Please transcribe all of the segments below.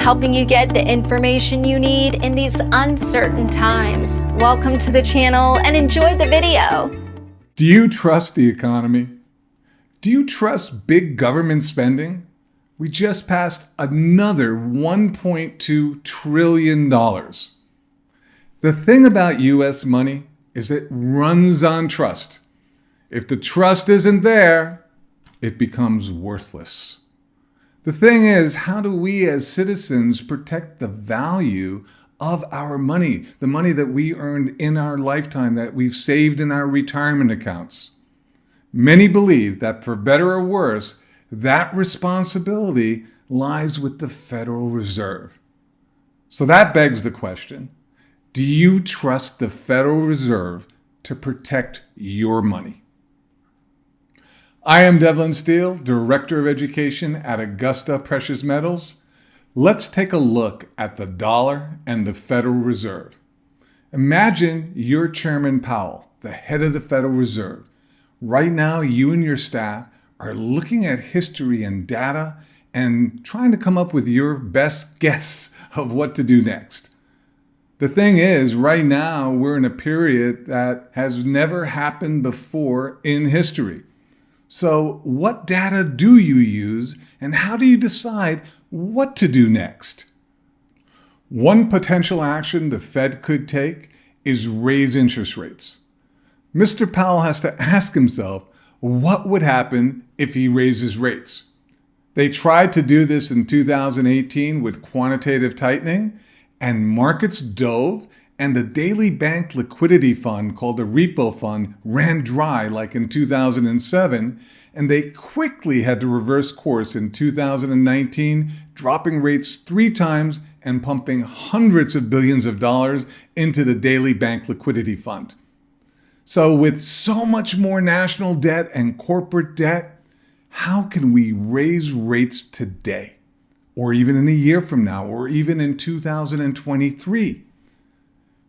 helping you get the information you need in these uncertain times. Welcome to the channel and enjoy the video. Do you trust the economy? Do you trust big government spending? We just passed another $1.2 trillion. The thing about U.S. money is it runs on trust. If the trust isn't there, it becomes worthless. The thing is, how do we as citizens protect the value of our money, the money that we earned in our lifetime, that we've saved in our retirement accounts? Many believe that for better or worse, that responsibility lies with the Federal Reserve. So that begs the question, do you trust the Federal Reserve to protect your money? I am Devlin Steele, Director of Education at Augusta Precious Metals. Let's take a look at the dollar and the Federal Reserve. Imagine you're Chairman Powell, the head of the Federal Reserve. Right now, you and your staff are looking at history and data and trying to come up with your best guess of what to do next. The thing is, right now, we're in a period that has never happened before in history. So what data do you use and how do you decide what to do next? One potential action the Fed could take is raise interest rates. Mr. Powell has to ask himself what would happen if he raises rates. They tried to do this in 2018 with quantitative tightening, and markets dove, and the daily bank liquidity fund called the repo fund ran dry like in 2007, and they quickly had to reverse course in 2019, dropping rates 3 times and pumping hundreds of billions of dollars into the daily bank liquidity fund. So with so much more national debt and corporate debt, how can we raise rates today? Or even in a year from now, or even in 2023?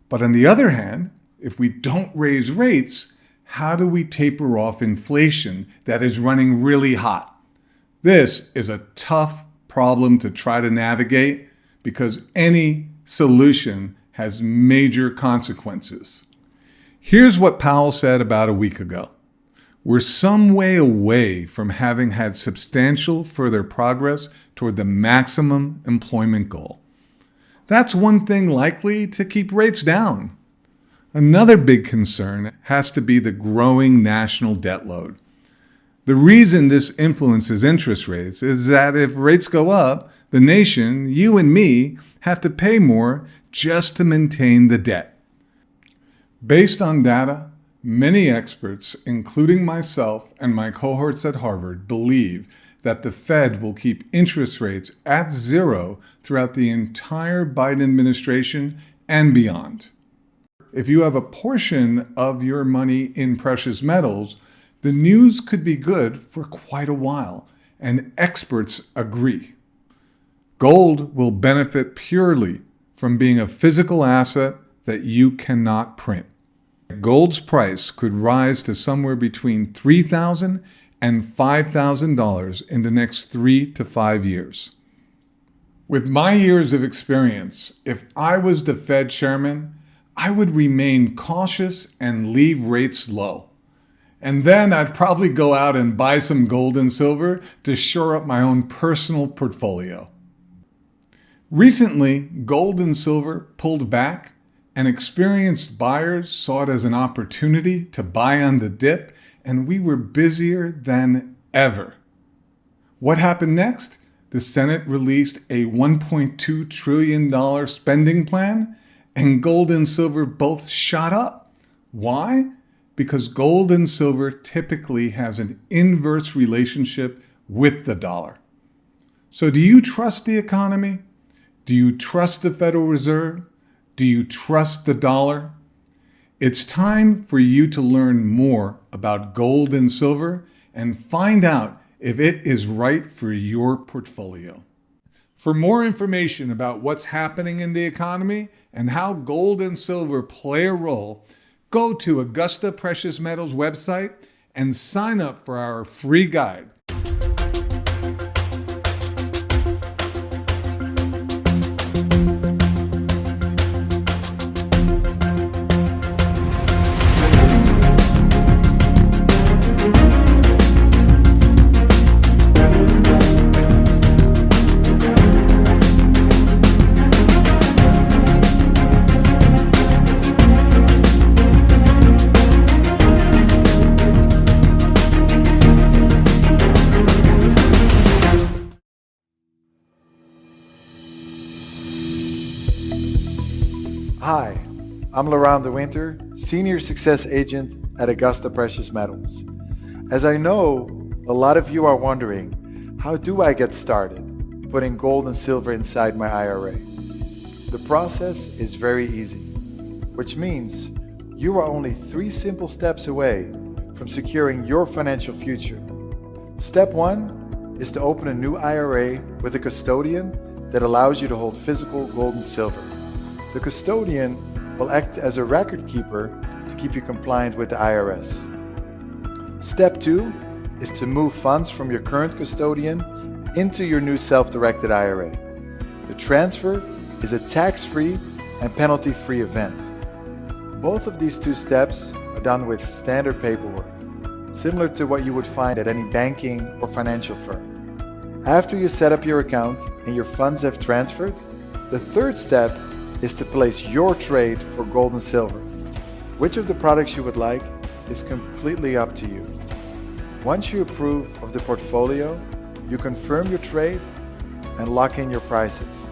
But on the other hand, if we don't raise rates, how do we taper off inflation that is running really hot? This is a tough problem to try to navigate because any solution has major consequences. Here's what Powell said about a week ago. We're some way away from having had substantial further progress toward the maximum employment goal. That's one thing likely to keep rates down. Another big concern has to be the growing national debt load. The reason this influences interest rates is that if rates go up, the nation, you and me, have to pay more just to maintain the debt. Based on data, many experts, including myself and my cohorts at Harvard, believe that the Fed will keep interest rates at zero throughout the entire Biden administration and beyond. If you have a portion of your money in precious metals, the news could be good for quite a while, and experts agree. Gold will benefit purely from being a physical asset that you cannot print. Gold's price could rise to somewhere between $3,000 and $5,000 in the next 3 to 5 years. With my years of experience, if I was the Fed chairman, I would remain cautious and leave rates low. And then I'd probably go out and buy some gold and silver to shore up my own personal portfolio. Recently, gold and silver pulled back, and experienced buyers saw it as an opportunity to buy on the dip, and we were busier than ever. What happened next? The Senate released a $1.2 trillion spending plan, and gold and silver both shot up. Why? Because gold and silver typically has an inverse relationship with the dollar. So do you trust the economy? Do you trust the Federal Reserve? Do you trust the dollar? It's time for you to learn more about gold and silver and find out if it is right for your portfolio. For more information about what's happening in the economy and how gold and silver play a role, go to Augusta Precious Metals website and sign up for our free guide. Hi, I'm Laurent De Winter, Senior Success Agent at Augusta Precious Metals. As I know, a lot of you are wondering, how do I get started putting gold and silver inside my IRA? The process is very easy, which means you are only 3 simple steps away from securing your financial future. Step 1 is to open a new IRA with a custodian that allows you to hold physical gold and silver. The custodian will act as a record keeper to keep you compliant with the IRS. Step 2 is to move funds from your current custodian into your new self-directed IRA. The transfer is a tax-free and penalty-free event. Both of these 2 steps are done with standard paperwork, similar to what you would find at any banking or financial firm. After you set up your account and your funds have transferred, the 3rd step is to place your trade for gold and silver. Which of the products you would like is completely up to you. Once you approve of the portfolio, you confirm your trade and lock in your prices.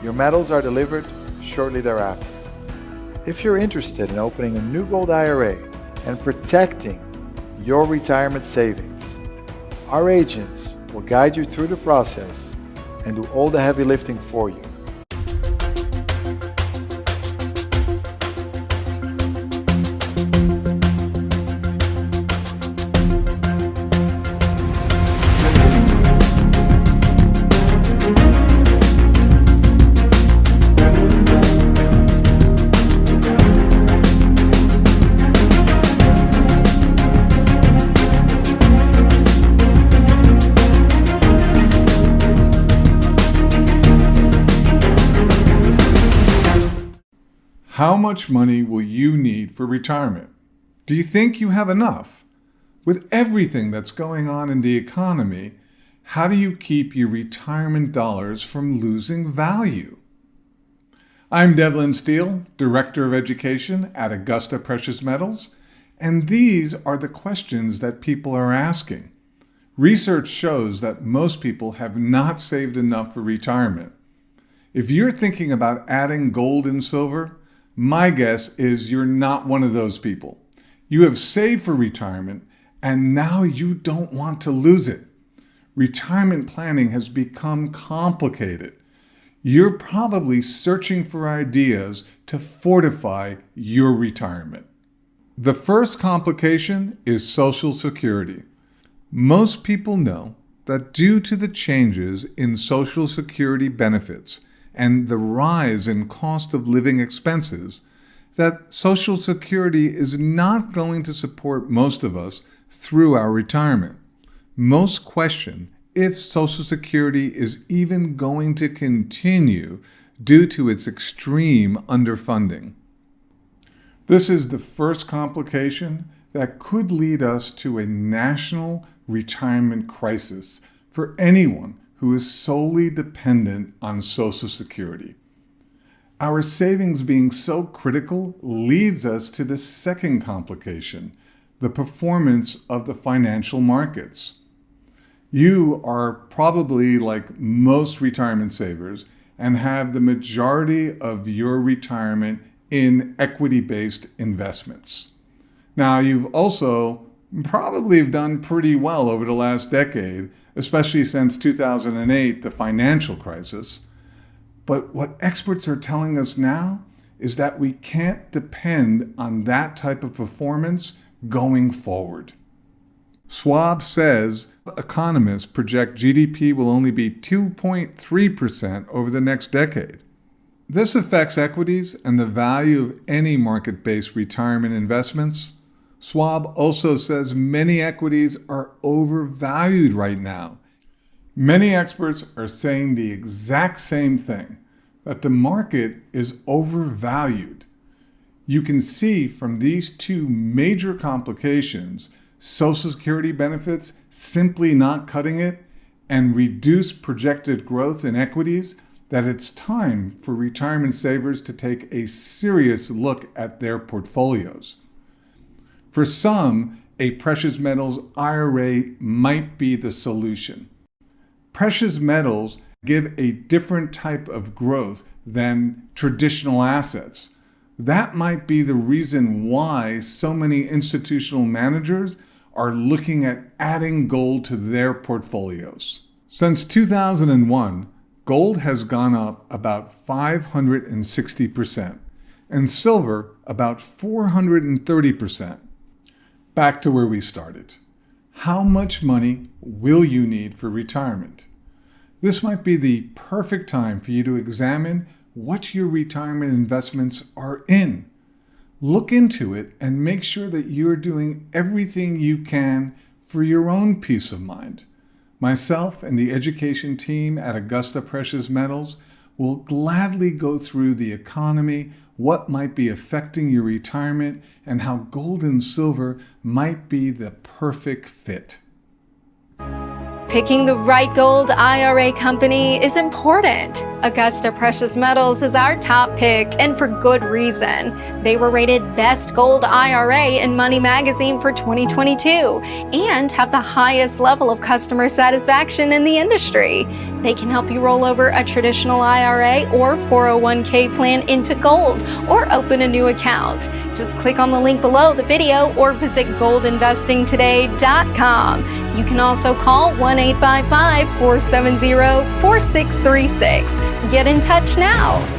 Your metals are delivered shortly thereafter. If you're interested in opening a new gold IRA and protecting your retirement savings, our agents will guide you through the process and do all the heavy lifting for you. How much money will you need for retirement? Do you think you have enough? With everything that's going on in the economy, how do you keep your retirement dollars from losing value? I'm Devlin Steele, Director of Education at Augusta Precious Metals, and these are the questions that people are asking. Research shows that most people have not saved enough for retirement. If you're thinking about adding gold and silver, my guess is you're not one of those people. You have saved for retirement, and now you don't want to lose it. Retirement planning has become complicated. You're probably searching for ideas to fortify your retirement. The first complication is Social Security. Most people know that due to the changes in Social Security benefits and the rise in cost of living expenses, that Social Security is not going to support most of us through our retirement. Most question if Social Security is even going to continue due to its extreme underfunding. This is the first complication that could lead us to a national retirement crisis for anyone who is solely dependent on Social Security. Our savings being so critical leads us to the second complication, the performance of the financial markets. You are probably like most retirement savers and have the majority of your retirement in equity-based investments. Now, you've also probably done pretty well over the last decade, especially since 2008, the financial crisis. But what experts are telling us now is that we can't depend on that type of performance going forward. Schwab says economists project GDP will only be 2.3% over the next decade. This affects equities and the value of any market-based retirement investments. Schwab also says many equities are overvalued right now. Many experts are saying the exact same thing, that the market is overvalued. You can see from these 2 major complications, Social Security benefits simply not cutting it, and reduced projected growth in equities, that it's time for retirement savers to take a serious look at their portfolios. For some, a precious metals IRA might be the solution. Precious metals give a different type of growth than traditional assets. That might be the reason why so many institutional managers are looking at adding gold to their portfolios. Since 2001, gold has gone up about 560%, and silver about 430%. Back to where we started. How much money will you need for retirement? This might be the perfect time for you to examine what your retirement investments are in. Look into it and make sure that you're doing everything you can for your own peace of mind. Myself and the education team at Augusta Precious Metals will gladly go through the economy, what might be affecting your retirement, and how gold and silver might be the perfect fit. Picking the right gold IRA company is important. Augusta Precious Metals is our top pick, and for good reason. They were rated Best Gold IRA in Money Magazine for 2022 and have the highest level of customer satisfaction in the industry. They can help you roll over a traditional IRA or 401k plan into gold or open a new account. Just click on the link below the video or visit goldinvestingtoday.com. You can also call 1-855-470-4636. Get in touch now.